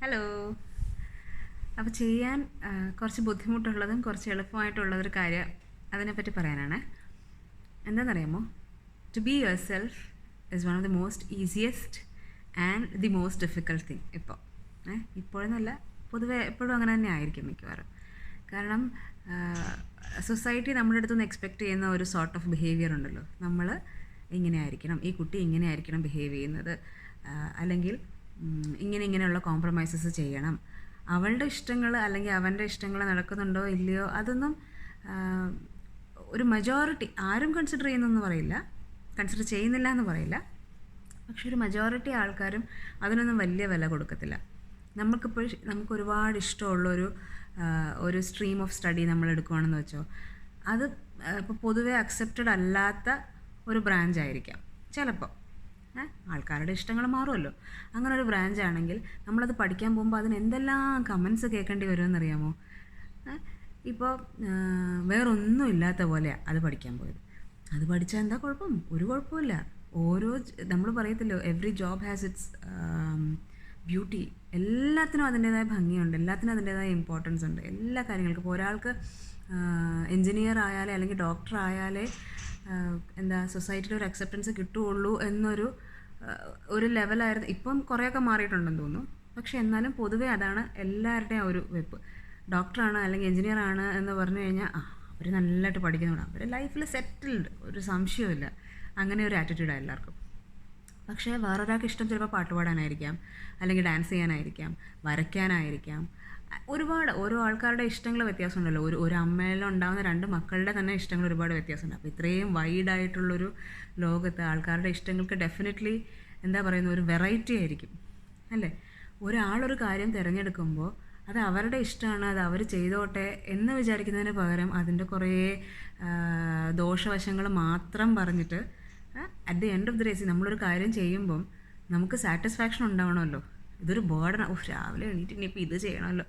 Hello. അപ്പോൾ ചെയ്യാൻ കുറച്ച് ബുദ്ധിമുട്ടുള്ളതും കുറച്ച് എളുപ്പമായിട്ടുള്ളതൊരു കാര്യം അതിനെപ്പറ്റി പറയാനാണ്. എന്താണെന്നറിയാമോ? To be yourself is one of the most easiest and the most difficult thing. ഇപ്പോഴെന്നല്ല, പൊതുവെ എപ്പോഴും അങ്ങനെ തന്നെ ആയിരിക്കും മിക്കവാറും. കാരണം സൊസൈറ്റി നമ്മുടെ അടുത്ത് നിന്ന് എക്സ്പെക്റ്റ് ചെയ്യുന്ന ഒരു സോർട്ട് ഓഫ് ബിഹേവിയർ ഉണ്ടല്ലോ. നമ്മൾ ഇങ്ങനെ ആയിരിക്കണം, ഈ കുട്ടി ഇങ്ങനെ ആയിരിക്കണം ബിഹേവ് ചെയ്യുന്നത്, അല്ലെങ്കിൽ ഇങ്ങനെയുള്ള കോംപ്രമൈസസ് ചെയ്യണം. അവളുടെ ഇഷ്ടങ്ങൾ അല്ലെങ്കിൽ അവൻ്റെ ഇഷ്ടങ്ങൾ നടക്കുന്നുണ്ടോ ഇല്ലയോ അതൊന്നും ഒരു മജോറിറ്റി ആരും കൺസിഡർ ചെയ്യുന്നെന്ന് പറയില്ല, കൺസിഡർ ചെയ്യുന്നില്ല എന്ന് പറയില്ല. പക്ഷെ ഒരു മജോറിറ്റി ആൾക്കാരും അതിനൊന്നും വലിയ വില കൊടുക്കത്തില്ല. നമുക്ക് ഒരുപാട് ഇഷ്ടമുള്ളൊരു ഒരു സ്ട്രീം ഓഫ് സ്റ്റഡി നമ്മൾ എടുക്കുകയാണെന്ന് വെച്ചോ, അത് ഇപ്പോൾ പൊതുവെ അക്സെപ്റ്റഡ് അല്ലാത്ത ഒരു ബ്രാഞ്ച് ആയിരിക്കാം ചിലപ്പോൾ. ആൾക്കാരുടെ ഇഷ്ടങ്ങൾ മാറുമല്ലോ. അങ്ങനെ ഒരു ബ്രാഞ്ച് ആണെങ്കിൽ നമ്മളത് പഠിക്കാൻ പോകുമ്പോൾ അതിന് എന്തെല്ലാം കമൻസ് കേൾക്കേണ്ടി വരുമെന്നറിയാമോ? ഇപ്പോൾ വേറൊന്നും ഇല്ലാത്ത പോലെയാണ് അത് പഠിക്കാൻ പോയത്. അത് പഠിച്ചാൽ എന്താ കുഴപ്പം? ഒരു കുഴപ്പമില്ല. നമ്മൾ പറയത്തില്ലോ, every job has its beauty. എല്ലാത്തിനും അതിൻ്റേതായ ഭംഗിയുണ്ട്, എല്ലാത്തിനും അതിൻ്റേതായ ഇമ്പോർട്ടൻസ് ഉണ്ട്, എല്ലാ കാര്യങ്ങൾക്കും. ഇപ്പോൾ ഒരാൾക്ക് എൻജിനീയർ ആയാലേ അല്ലെങ്കിൽ ഡോക്ടർ ആയാലേ സൊസൈറ്റിയിൽ ഒരു അക്സെപ്റ്റൻസ് കിട്ടുകയുള്ളൂ എന്നൊരു ലെവലായിരുന്നു. ഇപ്പം കുറേയൊക്കെ മാറിയിട്ടുണ്ടെന്ന് തോന്നുന്നു. പക്ഷെ എന്നാലും പൊതുവേ അതാണ് എല്ലാവരുടെയും ഒരു വെപ്പ്. ഡോക്ടറാണ് അല്ലെങ്കിൽ എൻജിനീയർ ആണ് എന്ന് പറഞ്ഞു കഴിഞ്ഞാൽ അവർ നല്ലതായിട്ട് പഠിക്കുന്നുണ്ട്, അവർ ലൈഫിൽ സെറ്റിൽഡ്, ഒരു സംശയമില്ല. അങ്ങനെ ഒരു ആറ്റിറ്റ്യൂഡാണ് എല്ലാവർക്കും. പക്ഷേ വേറൊരാൾക്ക് ഇഷ്ടം ചിലപ്പോൾ പാട്ട് പാടാനായിരിക്കാം, അല്ലെങ്കിൽ ഡാൻസ് ചെയ്യാനായിരിക്കാം, വരയ്ക്കാനായിരിക്കാം. ഓരോ ആൾക്കാരുടെ ഇഷ്ടങ്ങൾ വ്യത്യാസമുണ്ടല്ലോ. ഒരു അമ്മയിലുണ്ടാകുന്ന 2 മക്കളുടെ തന്നെ ഇഷ്ടങ്ങൾ ഒരുപാട് വ്യത്യാസമുണ്ട്. അപ്പോൾ ഇത്രയും വൈഡായിട്ടുള്ളൊരു ലോകത്ത് ആൾക്കാരുടെ ഇഷ്ടങ്ങൾക്ക് ഡെഫിനറ്റ്ലി ഒരു വെറൈറ്റി ആയിരിക്കും അല്ലേ? ഒരാളൊരു കാര്യം തിരഞ്ഞെടുക്കുമ്പോൾ അത് അവരുടെ ഇഷ്ടമാണ്, അത് അവർ ചെയ്തോട്ടെ എന്ന് വിചാരിക്കുന്നതിന് പകരം അതിൻ്റെ കുറേ ദോഷവശങ്ങൾ മാത്രം പറഞ്ഞിട്ട് at the end of the day നമ്മളൊരു കാര്യം ചെയ്യുമ്പം നമുക്ക് സാറ്റിസ്ഫാക്ഷൻ ഉണ്ടാവണമല്ലോ. ഇതൊരു ബേർഡൻ. രാവിലെ എണീറ്റ് ഇനിയിപ്പോൾ ഇത് ചെയ്യണമല്ലോ.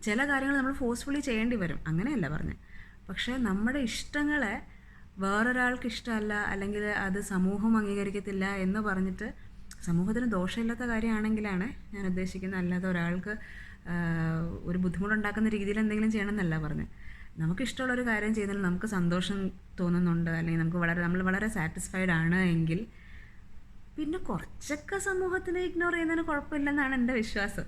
ചില കാര്യങ്ങൾ നമ്മൾ ഫോഴ്സ്ഫുള്ളി ചെയ്യേണ്ടി വരും, അങ്ങനെയല്ല പറഞ്ഞത്. പക്ഷേ നമ്മുടെ ഇഷ്ടങ്ങളെ വേറൊരാൾക്ക് ഇഷ്ടമല്ല അല്ലെങ്കിൽ അത് സമൂഹം അംഗീകരിക്കത്തില്ല എന്ന് പറഞ്ഞിട്ട് സമൂഹത്തിന് ദോഷമില്ലാത്ത കാര്യമാണെങ്കിലാണ് ഞാൻ ഉദ്ദേശിക്കുന്നത്. അല്ലാതെ ഒരാൾക്ക് ഒരു ബുദ്ധിമുട്ടുണ്ടാക്കുന്ന രീതിയിൽ എന്തെങ്കിലും ചെയ്യണമെന്നല്ല പറഞ്ഞത്. നമുക്കിഷ്ടമുള്ളൊരു കാര്യം ചെയ്യുന്നതിൽ നമുക്ക് സന്തോഷം തോന്നുന്നുണ്ട്, അല്ലെങ്കിൽ നമ്മൾ വളരെ സാറ്റിസ്ഫൈഡ് ആണ് എങ്കിൽ പിന്നെ കുറച്ചൊക്കെ സമൂഹത്തിനെ ഇഗ്നോർ ചെയ്യുന്നതിന് കുഴപ്പമില്ലെന്നാണ് എൻ്റെ വിശ്വാസം.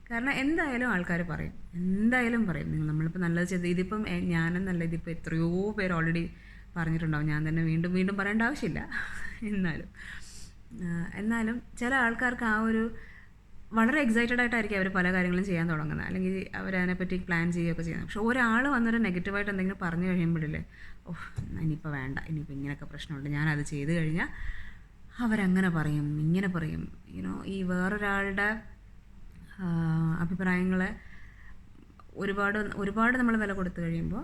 കാരണം എന്തായാലും ആൾക്കാർ പറയും, എന്തായാലും പറയും. നമ്മളിപ്പോൾ നല്ലത് ചെയ്ത്, ഇതിപ്പം ഞാനെന്നല്ല, ഇതിപ്പോൾ എത്രയോ പേര് ഓൾറെഡി പറഞ്ഞിട്ടുണ്ടാവും. ഞാൻ തന്നെ വീണ്ടും വീണ്ടും പറയേണ്ട ആവശ്യമില്ല. എന്നാലും ചില ആൾക്കാർക്ക് വളരെ എക്സൈറ്റഡ് ആയിട്ടായിരിക്കും അവർ പല കാര്യങ്ങളും ചെയ്യാൻ തുടങ്ങുന്നത്, അല്ലെങ്കിൽ അവരതിനെപ്പറ്റി പ്ലാൻ ചെയ്യുകയൊക്കെ ചെയ്യുന്നത്. പക്ഷെ ഒരാൾ വന്നൊരു നെഗറ്റീവായിട്ട് എന്തെങ്കിലും പറഞ്ഞു കഴിയുമ്പോഴില്ലേ, ഇനിയിപ്പോൾ വേണ്ട, ഇനിയിപ്പോൾ ഇങ്ങനെയൊക്കെ പ്രശ്നമുണ്ട്, ഞാനത് ചെയ്ത് കഴിഞ്ഞാൽ അവരങ്ങനെ പറയും, ഇങ്ങനെ പറയും. ഈ വേറൊരാളുടെ അഭിപ്രായങ്ങളെ ഒരുപാട് നമ്മൾ വില കൊടുത്തു കഴിയുമ്പോൾ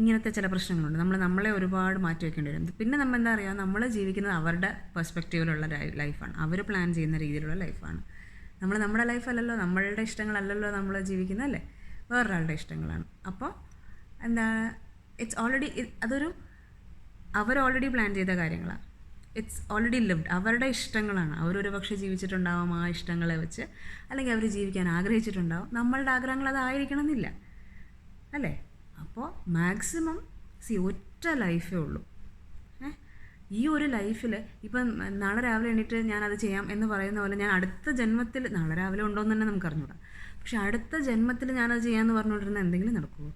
ഇങ്ങനത്തെ ചില പ്രശ്നങ്ങളുണ്ട്. നമ്മളെ ഒരുപാട് മാറ്റി വയ്ക്കേണ്ടി വരും. പിന്നെ നമ്മൾ ജീവിക്കുന്നത് അവരുടെ പെർസ്പെക്റ്റീവിലുള്ള ലൈഫാണ്, അവർ പ്ലാൻ ചെയ്യുന്ന രീതിയിലുള്ള ലൈഫാണ്. നമ്മുടെ ലൈഫല്ലല്ലോ, നമ്മളുടെ ഇഷ്ടങ്ങളല്ലല്ലോ നമ്മൾ ജീവിക്കുന്നതല്ലേ, വേറൊരാളുടെ ഇഷ്ടങ്ങളാണ്. അപ്പോൾ ഇറ്റ്സ് ഓൾറെഡി അവർ ഓൾറെഡി പ്ലാൻ ചെയ്ത കാര്യങ്ങളാണ്. ഇറ്റ്സ് ഓൾറെഡി ലിവ്ഡ്, അവരുടെ ഇഷ്ടങ്ങളാണ്. അവരൊരു പക്ഷേ ജീവിച്ചിട്ടുണ്ടാവും ആ ഇഷ്ടങ്ങളെ വെച്ച്, അല്ലെങ്കിൽ അവർ ജീവിക്കാൻ ആഗ്രഹിച്ചിട്ടുണ്ടാവും. നമ്മളുടെ ആഗ്രഹങ്ങൾ അതായിരിക്കണം എന്നില്ല അല്ലേ? അപ്പോൾ മാക്സിമം ഒറ്റ ലൈഫേ ഉള്ളൂ. ഈ ഒരു ലൈഫിൽ ഇപ്പം നാളെ രാവിലെ എണീറ്റ് ഞാനത് ചെയ്യാം എന്ന് പറയുന്ന പോലെ, ഞാൻ അടുത്ത ജന്മത്തിൽ, നാളെ രാവിലെ ഉണ്ടോയെന്ന് തന്നെ നമുക്കറിഞ്ഞൂടാ, പക്ഷെ അടുത്ത ജന്മത്തിൽ ഞാനത് ചെയ്യാമെന്ന് പറഞ്ഞുകൊണ്ടിരുന്ന എന്തെങ്കിലും നടക്കുമോ?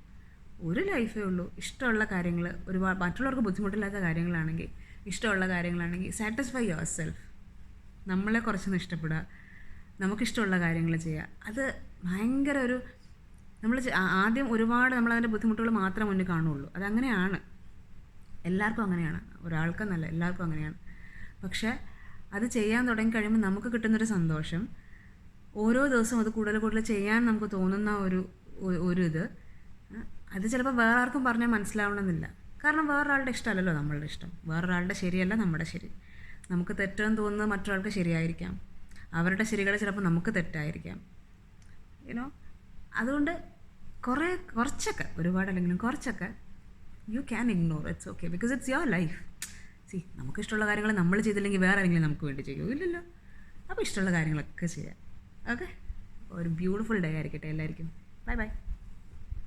ഒരു ലൈഫേ ഉള്ളൂ. ഇഷ്ടമുള്ള കാര്യങ്ങൾ, ഒരുപാട് മറ്റുള്ളവർക്ക് ബുദ്ധിമുട്ടില്ലാത്ത കാര്യങ്ങളാണെങ്കിൽ, ഇഷ്ടമുള്ള കാര്യങ്ങളാണെങ്കിൽ സാറ്റിസ്ഫൈ യുവർ സെൽഫ്. നമ്മളെ കുറച്ചൊന്ന് ഇഷ്ടപ്പെടുക, നമുക്കിഷ്ടമുള്ള കാര്യങ്ങൾ ചെയ്യുക. അത് ഭയങ്കര നമ്മൾ ആദ്യം ഒരുപാട് നമ്മളതിൻ്റെ ബുദ്ധിമുട്ടുകൾ മാത്രമേ മുന്നിൽ കാണുകയുള്ളൂ. അതങ്ങനെയാണ്, എല്ലാവർക്കും അങ്ങനെയാണ്, ഒരാൾക്കെന്നല്ല, എല്ലാവർക്കും അങ്ങനെയാണ്. പക്ഷേ അത് ചെയ്യാൻ തുടങ്ങി കഴിയുമ്പോൾ നമുക്ക് കിട്ടുന്നൊരു സന്തോഷം, ഓരോ ദിവസവും അത് കൂടുതൽ ചെയ്യാൻ നമുക്ക് തോന്നുന്ന ഇത് അത് ചിലപ്പോൾ വേറെ ആർക്കും പറഞ്ഞാൽ മനസ്സിലാവണമെന്നില്ല. കാരണം വേറൊരാളുടെ ഇഷ്ടമല്ലല്ലോ നമ്മളുടെ ഇഷ്ടം, വേറൊരാളുടെ ശരിയല്ല നമ്മുടെ ശരി. നമുക്ക് തെറ്റെന്ന് തോന്നുന്നത് മറ്റൊരാൾക്ക് ശരിയായിരിക്കാം, അവരുടെ ശരികൾ ചിലപ്പോൾ നമുക്ക് തെറ്റായിരിക്കാം. അതുകൊണ്ട് കുറച്ചൊക്കെ, ഒരുപാടല്ലെങ്കിലും കുറച്ചൊക്കെ you can ignore. It's okay, because it's your life. നമുക്കിഷ്ടമുള്ള കാര്യങ്ങൾ നമ്മൾ ചെയ്തില്ലെങ്കിൽ വേറെ ആരെങ്കിലും നമുക്ക് വേണ്ടി ചെയ്യുമോ? ഇല്ലല്ലോ. അപ്പോൾ ഇഷ്ടമുള്ള കാര്യങ്ങളൊക്കെ ചെയ്യാം. ഓക്കെ. ഒരു ബ്യൂട്ടിഫുൾ ഡേ ആയിരിക്കട്ടെ എല്ലാവർക്കും. Bye bye.